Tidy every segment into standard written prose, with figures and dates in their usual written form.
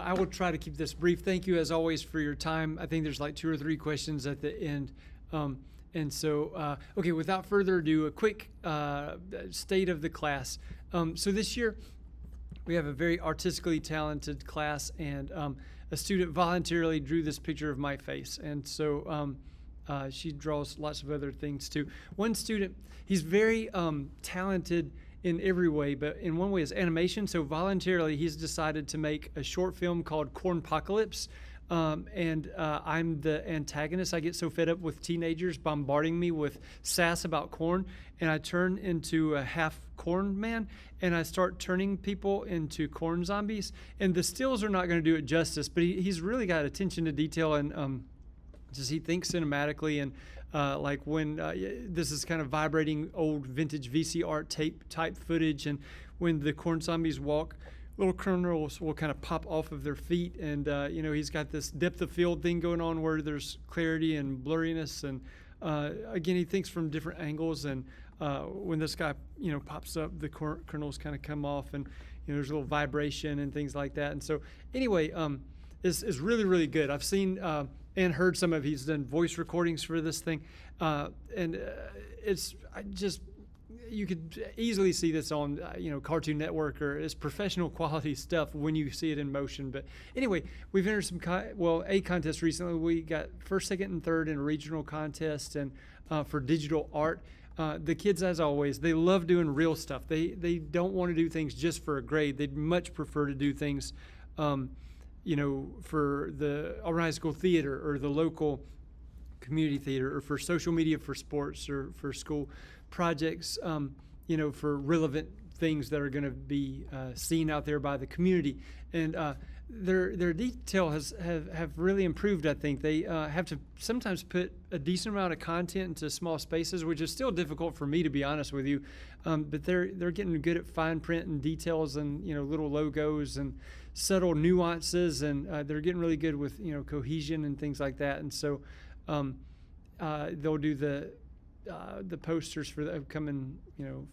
I will try to keep this brief. Thank you, as always, for your time. I think there's like 2 or 3 questions at the end. Okay, without further ado, a quick state of the class. So this year, we have a very artistically talented class, and a student voluntarily drew this picture of my face. And so she draws lots of other things too. One student, he's very talented in every way, but in one way is animation. So voluntarily, he's decided to make a short film called Cornpocalypse. I'm the antagonist. I get so fed up with teenagers bombarding me with sass about corn, and I turn into a half corn man, and I start turning people into corn zombies. And the stills are not going to do it justice, but he's really got attention to detail, and just he thinks cinematically, and like when this is kind of vibrating old vintage VCR tape type footage, and when the corn zombies walk, little kernels will kind of pop off of their feet, and he's got this depth of field thing going on where there's clarity and blurriness, and again, he thinks from different angles, and when this guy pops up, the kernels kind of come off, and there's a little vibration and things like that. And so anyway, is really, really good. I've seen and heard some of, he's done voice recordings for this thing, you could easily see this on Cartoon Network, or it's professional quality stuff when you see it in motion. But anyway, we've entered some a contest recently. We got first, second, and third in a regional contest, and for digital art. The kids, as always, they love doing real stuff. They don't want to do things just for a grade. They'd much prefer to do things for the Auburn High School theater, or the local community theater, or for social media, for sports, or for school projects, for relevant things that are going to be seen out there by the community. And their detail have really improved, I think. They have to sometimes put a decent amount of content into small spaces, which is still difficult for me, to be honest with you. But they're getting good at fine print and details, and little logos and subtle nuances, and they're getting really good with cohesion and things like that. And so they'll do the posters for the upcoming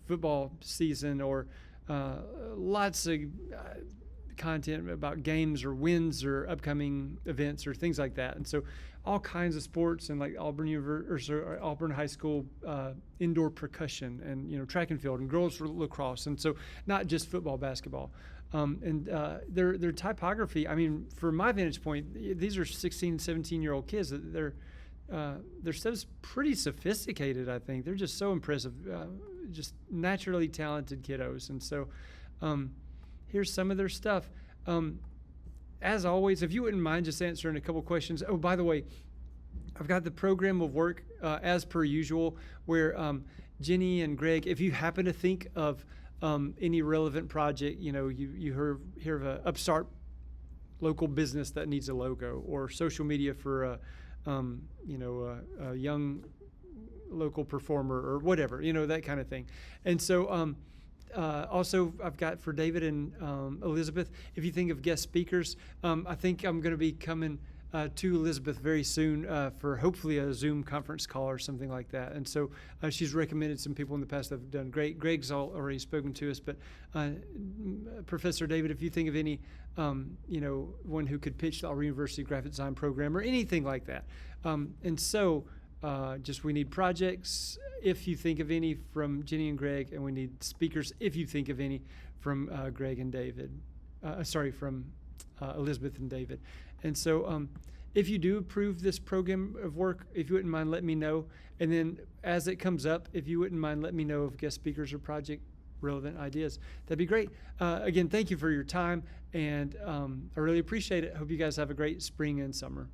football season, or lots of content about games or wins or upcoming events or things like that. And so all kinds of sports, and like Auburn High School indoor percussion, and track and field, and girls lacrosse, and so not just football, basketball. Their typography, I mean, from my vantage point, these are 16, 17-year-old kids. Their stuff's pretty sophisticated, I think. They're just so impressive, just naturally talented kiddos. And so here's some of their stuff. As always, if you wouldn't mind just answering a couple questions. Oh, by the way, I've got the program of work as per usual, where Jenny and Greg, if you happen to think of any relevant project, you hear of an upstart local business that needs a logo, or social media for a young local performer, or whatever, that kind of thing. And so also I've got for David and Elizabeth, if you think of guest speakers, I think I'm going to be coming to Elizabeth very soon for hopefully a Zoom conference call or something like that. And so she's recommended some people in the past that have done great. Greg's already spoken to us, but Professor David, if you think of any, one who could pitch the Auburn University graphic design program or anything like that. And so we need projects if you think of any from Jenny and Greg, and we need speakers if you think of any from Greg and David. From Elizabeth and David. And so if you do approve this program of work, if you wouldn't mind, let me know. And then as it comes up, if you wouldn't mind, let me know of guest speakers or project relevant ideas. That'd be great. Again, thank you for your time, and I really appreciate it. Hope you guys have a great spring and summer.